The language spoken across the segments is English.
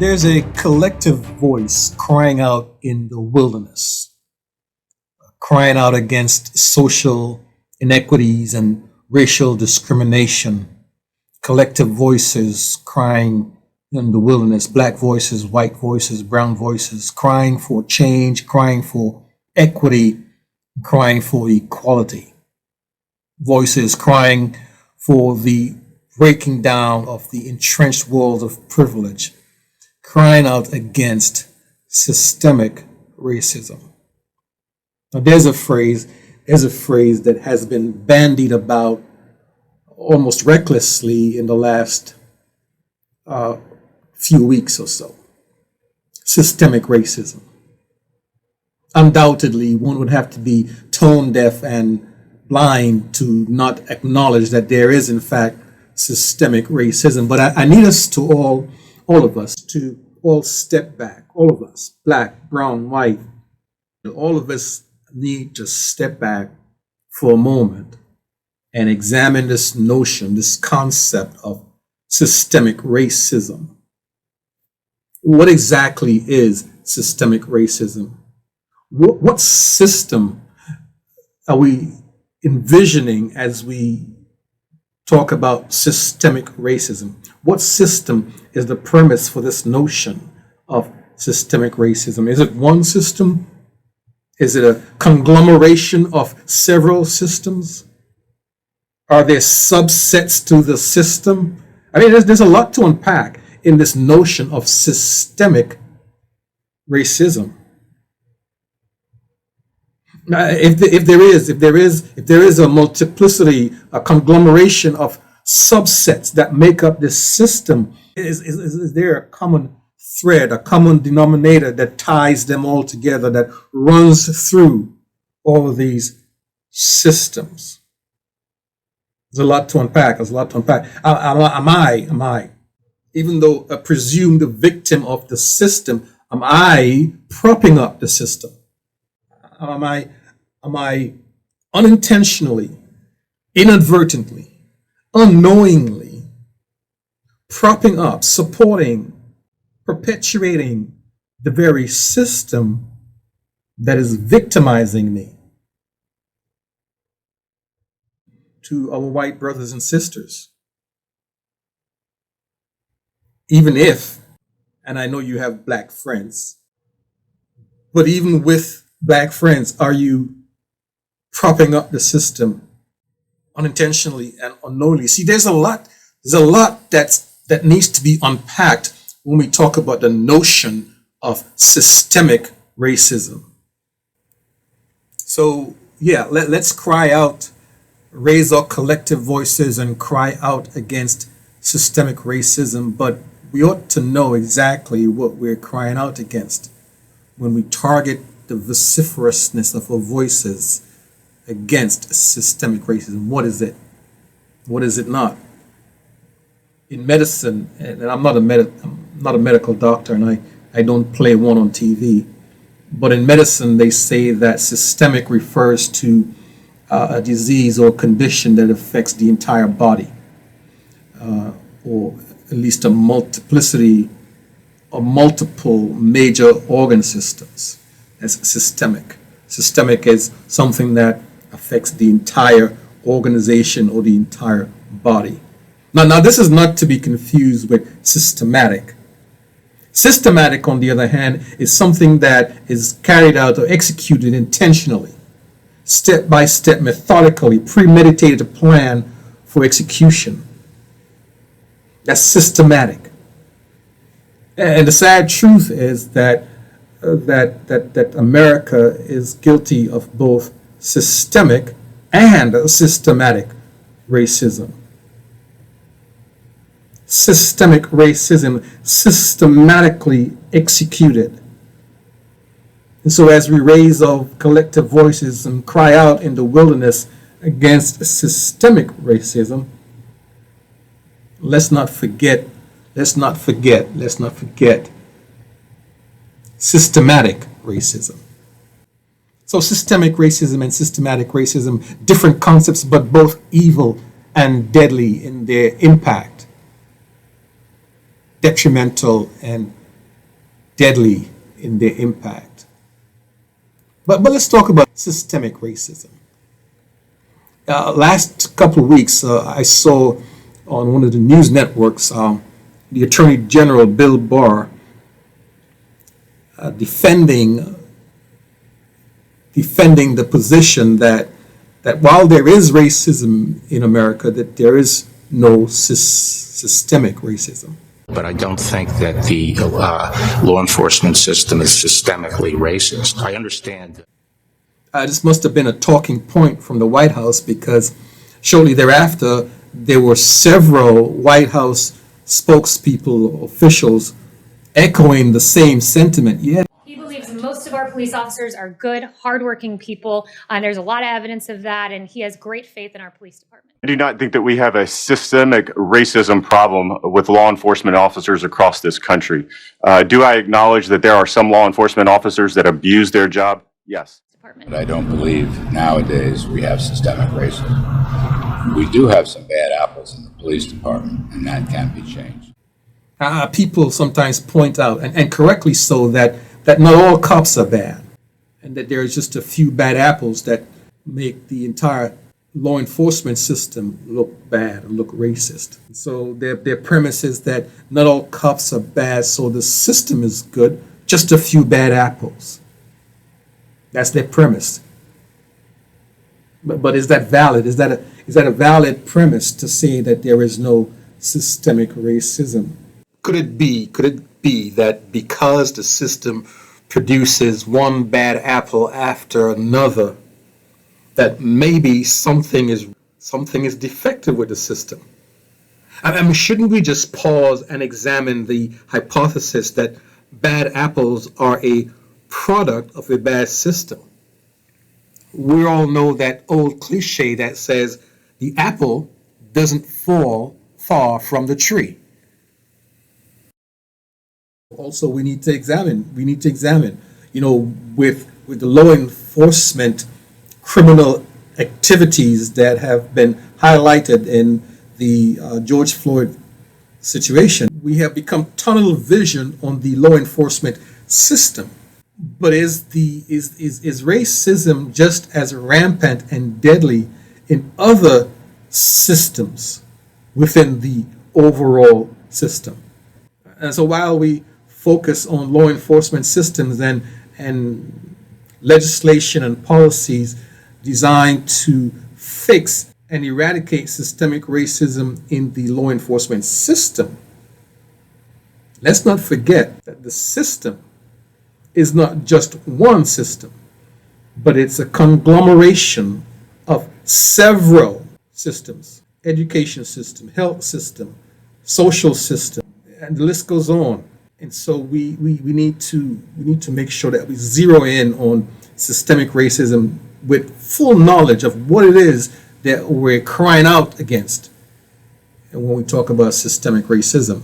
There's a collective voice crying out in the wilderness, crying out against social inequities and racial discrimination. Collective voices crying in the wilderness, black voices, white voices, brown voices, crying for change, crying for equity, crying for equality. Voices crying for the breaking down of the entrenched walls of privilege, crying out against systemic racism. Now, there's a phrase that has been bandied about almost recklessly in the last few weeks or so. Systemic racism. Undoubtedly, one would have to be tone deaf and blind to not acknowledge that there is, in fact, systemic racism. But I need us to all of us, to all step back, all of us, black, brown, white, all of us need to step back for a moment and examine this notion, this concept of systemic racism. What exactly is systemic racism? What system are we envisioning as we talk about systemic racism? What system is the premise for this notion of systemic racism? Is it one system? Is it a conglomeration of several systems? Are there subsets to the system? I mean, there's a lot to unpack in this notion of systemic racism. If there is a multiplicity, a conglomeration of subsets that make up this system, is there a common thread, a common denominator that ties them all together, that runs through all of these systems? There's a lot to unpack. Am I, even though a presumed victim of the system, am I propping up the system? Am I unintentionally, inadvertently, unknowingly propping up, supporting, perpetuating the very system that is victimizing me? To our white brothers and sisters, even if, and I know you have black friends, but even with black friends, are you propping up the system unintentionally and unknowingly? See, there's a lot that needs to be unpacked when we talk about the notion of systemic racism. So yeah, let's cry out, raise our collective voices and cry out against systemic racism, but we ought to know exactly what we're crying out against when we target the vociferousness of our voices against systemic racism. What is it? What is it not? In medicine, and I'm not a medical doctor, and I don't play one on TV, but in medicine they say that systemic refers to a disease or condition that affects the entire body, or at least a multiplicity or multiple major organ systems. As systemic. Systemic is something that affects the entire organization or the entire body. Now this is not to be confused with systematic. Systematic, on the other hand, is something that is carried out or executed intentionally, step by step, methodically, premeditated plan for execution. That's systematic. And the sad truth is that America is guilty of both systemic and systematic racism. Systemic racism, systematically executed. And so as we raise our collective voices and cry out in the wilderness against systemic racism, let's not forget systematic racism. So systemic racism and systematic racism, different concepts, but both evil and deadly in their impact, detrimental and deadly in their impact. But let's talk about systemic racism. Last couple of weeks, I saw on one of the news networks the Attorney General Bill Barr defending the position that while there is racism in America, that there is no systemic racism. But I don't think that the law enforcement system is systemically racist. I understand. This must have been a talking point from the White House, because shortly thereafter, there were several White House spokespeople, officials, echoing the same sentiment. Yet He believes most of our police officers are good, hardworking people, and there's a lot of evidence of that, and he has great faith in our police department. I do not think that we have a systemic racism problem with law enforcement officers across this country. Do I acknowledge that there are some law enforcement officers that abuse their job? Yes. But I don't believe nowadays we have systemic racism. We do have some bad apples in the police department, and that can be changed. People sometimes point out, and correctly so, that not all cops are bad, and that there's just a few bad apples that make the entire law enforcement system look bad, look racist. So their premise is that not all cops are bad, so the system is good, just a few bad apples. That's their premise. But is that valid? Is that a valid premise to say that there is no systemic racism? Could it be that because the system produces one bad apple after another, that maybe something is defective with the system? I mean, shouldn't we just pause and examine the hypothesis that bad apples are a product of a bad system? We all know that old cliche that says the apple doesn't fall far from the tree. Also, we need to examine, with the law enforcement criminal activities that have been highlighted in the George Floyd situation, we have become tunnel vision on the law enforcement system. But is racism just as rampant and deadly in other systems within the overall system? And so while we focus on law enforcement systems and legislation and policies designed to fix and eradicate systemic racism in the law enforcement system, let's not forget that the system is not just one system, but it's a conglomeration of several systems: education system, health system, social system, and the list goes on. And so we need to make sure that we zero in on systemic racism with full knowledge of what it is that we're crying out against, and when we talk about systemic racism.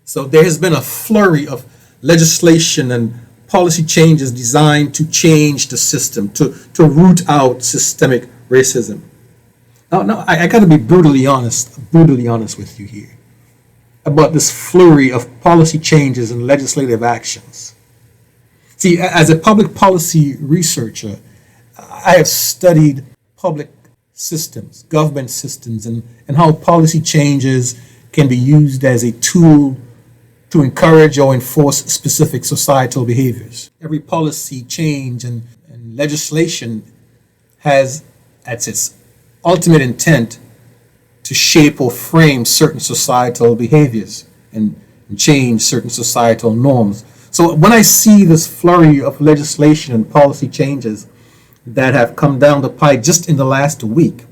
So there has been a flurry of legislation and policy changes designed to change the system, to root out systemic racism. Now I got to be brutally honest with you here about this flurry of policy changes and legislative actions. See, as a public policy researcher, I have studied public systems, government systems, and how policy changes can be used as a tool to encourage or enforce specific societal behaviors. Every policy change and legislation has as its ultimate intent to shape or frame certain societal behaviors and change certain societal norms. So when I see this flurry of legislation and policy changes that have come down the pipe just in the last week,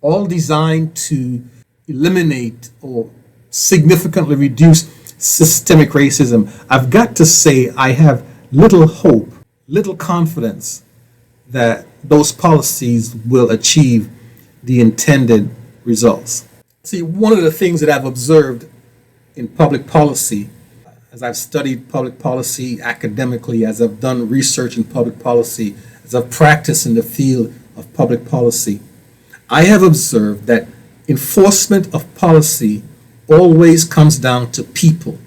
all designed to eliminate or significantly reduce systemic racism, I've got to say I have little hope, little confidence that those policies will achieve the intended results. See, one of the things that I've observed in public policy, as I've studied public policy academically, as I've done research in public policy, as I've practiced in the field of public policy, I have observed that enforcement of policy always comes down to people.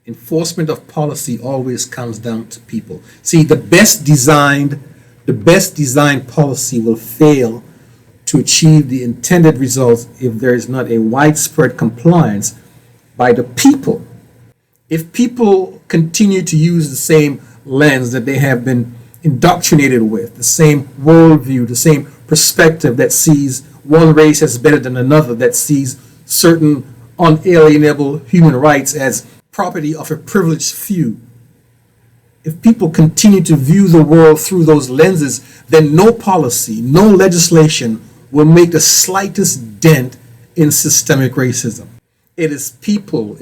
Enforcement of policy always comes down to people. See, the best designed policy will fail to achieve the intended results if there is not a widespread compliance by the people. If people continue to use the same lens that they have been indoctrinated with, the same worldview, the same perspective that sees one race as better than another, that sees certain unalienable human rights as property of a privileged few, if people continue to view the world through those lenses, then no policy, no legislation will make the slightest dent in systemic racism. It is people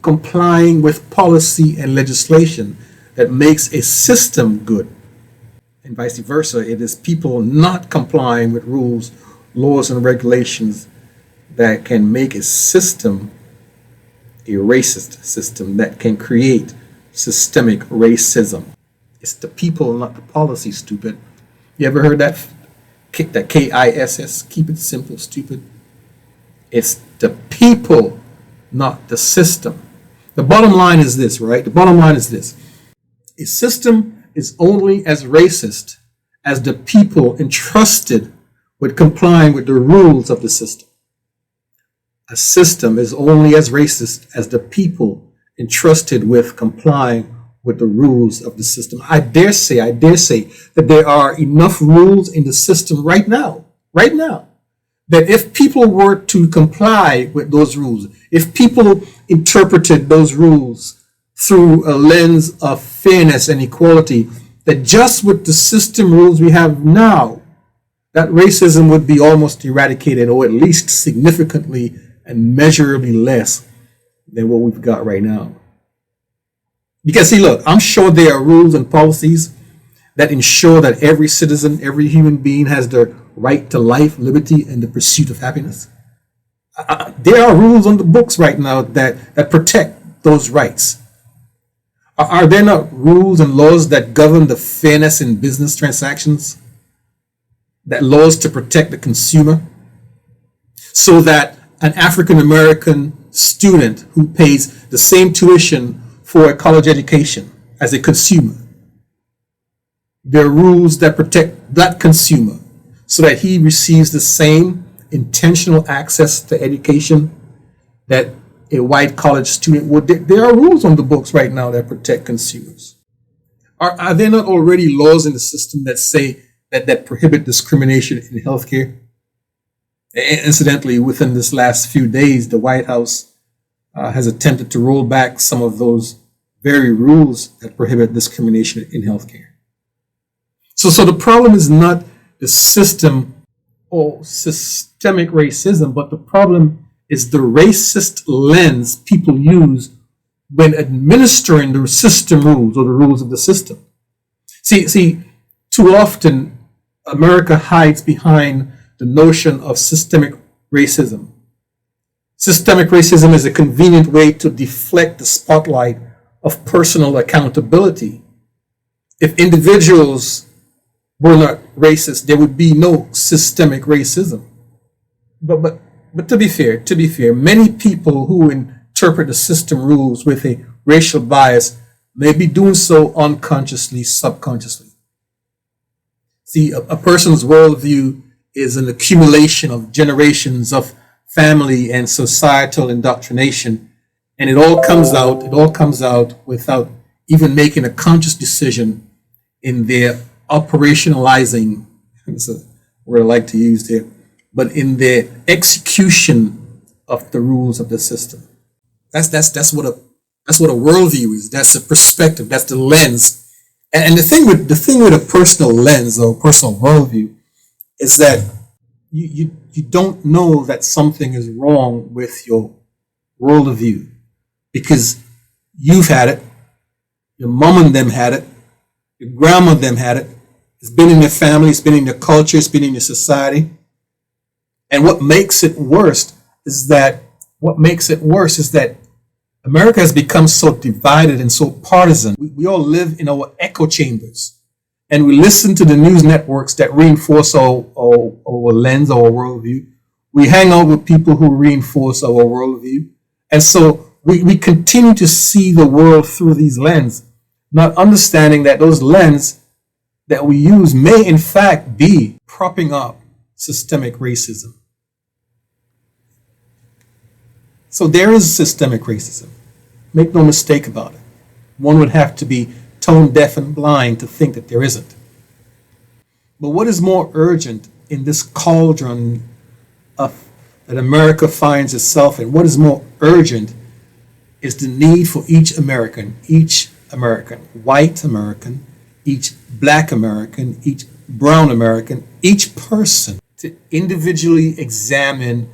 complying with policy and legislation that makes a system good. And vice versa, it is people not complying with rules, laws, and regulations that can make a system a racist system, that can create systemic racism. It's the people, not the policy, stupid. You ever heard that KISS? Keep it simple, stupid. It's the people, not the system. The bottom line is this, right? The bottom line is this. A system is only as racist as the people entrusted with complying with the rules of the system. A system is only as racist as the people entrusted with complying with the rules of the system. I dare say that there are enough rules in the system right now, that if people were to comply with those rules, if people interpreted those rules through a lens of fairness and equality, that just with the system rules we have now, that racism would be almost eradicated, or at least significantly and measurably less than what we've got right now. Because see, look, I'm sure there are rules and policies that ensure that every citizen, every human being has the right to life, liberty, and the pursuit of happiness. There are rules on the books right now that protect those rights. Are there not rules and laws that govern the fairness in business transactions? That laws to protect the consumer? So that an African American student who pays the same tuition for a college education as a consumer, there are rules that protect that consumer so that he receives the same intentional access to education that a white college student would. There are rules on the books right now that protect consumers. Are there not already laws in the system that say that prohibit discrimination in healthcare? Incidentally, within this last few days, the White House has attempted to roll back some of those very rules that prohibit discrimination in healthcare. So the problem is not the system or systemic racism, but the problem is the racist lens people use when administering the system rules or the rules of the system. See, too often America hides behind the notion of systemic racism. Systemic racism is a convenient way to deflect the spotlight of personal accountability. If individuals were not racist, there would be no systemic racism. But to be fair, many people who interpret the system rules with a racial bias may be doing so unconsciously, subconsciously. See, a person's worldview is an accumulation of generations of family and societal indoctrination, and it all comes out without even making a conscious decision in their operationalizing, that's a word I like to use there, but in their execution of the rules of the system. That's what a worldview is. That's a perspective. That's the lens. And the thing with a personal lens or personal worldview is that you don't know that something is wrong with your worldview because you've had it, your mom and them had it, your grandma and them had it. It's been in their family, it's been in their culture, it's been in your society. And what makes it worse is that America has become so divided and so partisan. We all live in our echo chambers, and we listen to the news networks that reinforce our lens, our worldview. We hang out with people who reinforce our worldview. And so We continue to see the world through these lenses, not understanding that those lenses that we use may in fact be propping up systemic racism. So there is systemic racism. Make no mistake about it. One would have to be tone deaf and blind to think that there isn't. But what is more urgent in this cauldron that America finds itself in? What is more urgent is the need for each American, white American, each black American, each brown American, each person to individually examine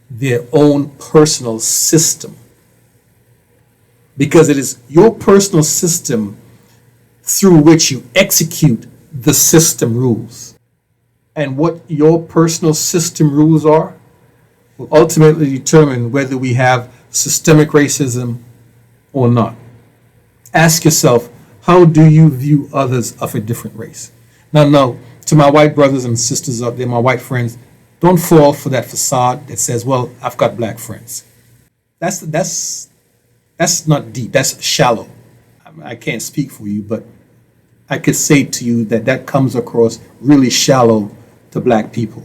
their own personal system. Because it is your personal system through which you execute the system rules. And what your personal system rules are will ultimately determine whether we have systemic racism or not. Ask yourself, how do you view others of a different race? Now, to my white brothers and sisters out there, my white friends, don't fall for that facade that says, well, I've got black friends. That's not deep, that's shallow. I can't speak for you, but I could say to you that comes across really shallow to black people.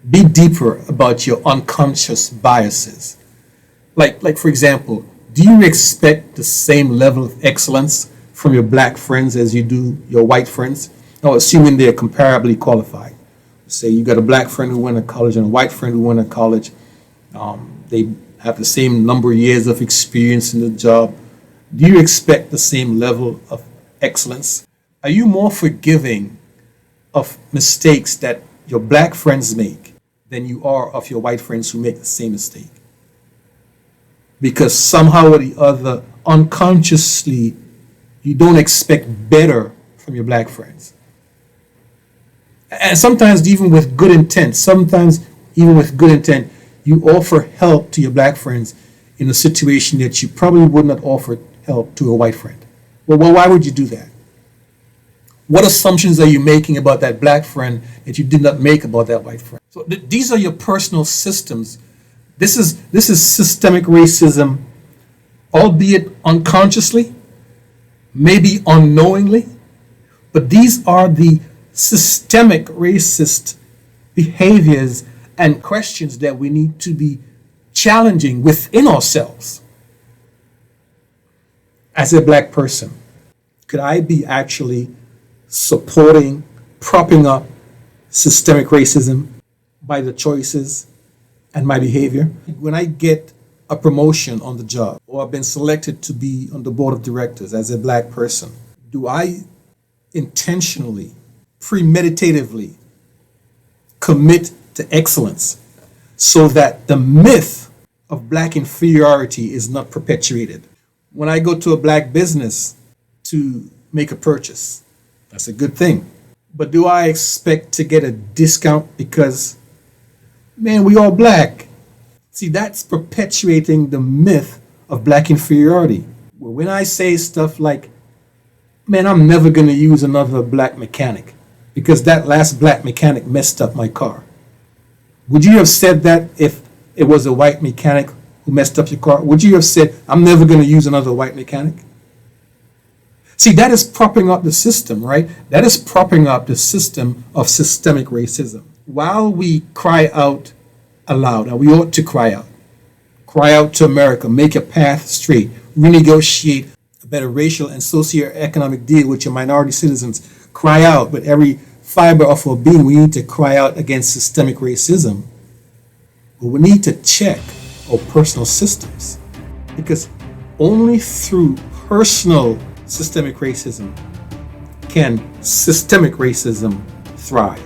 Be deeper about your unconscious biases. Like for example, do you expect the same level of excellence from your black friends as you do your white friends? Now, assuming they're comparably qualified. Say you got a black friend who went to college and a white friend who went to college. They have the same number of years of experience in the job. Do you expect the same level of excellence? Are you more forgiving of mistakes that your black friends make than you are of your white friends who make the same mistake? Because somehow or the other, unconsciously, you don't expect better from your black friends. And sometimes even with good intent, you offer help to your black friends in a situation that you probably would not offer help to a white friend. Well, why would you do that? What assumptions are you making about that black friend that you did not make about that white friend? So these are your personal systems. This is systemic racism, albeit unconsciously, maybe unknowingly, but these are the systemic racist behaviors and questions that we need to be challenging within ourselves. As a black person, could I be actually supporting, propping up systemic racism by the choices and my behavior? When I get a promotion on the job or I've been selected to be on the board of directors as a black person, do I intentionally, premeditatively commit to excellence so that the myth of black inferiority is not perpetuated? When I go to a black business to make a purchase, that's a good thing. But do I expect to get a discount because, man, we all black? See, that's perpetuating the myth of black inferiority. Well, when I say stuff like, man, I'm never going to use another black mechanic because that last black mechanic messed up my car. Would you have said that if it was a white mechanic who messed up your car? Would you have said, I'm never going to use another white mechanic? See, that is propping up the system, right? That is propping up the system of systemic racism. While we cry out aloud, and we ought to cry out to America, make a path straight, renegotiate a better racial and socioeconomic deal with your minority citizens. Cry out with every fiber of our being. We need to cry out against systemic racism. But we need to check our personal systems, because only through personal systemic racism can systemic racism thrive.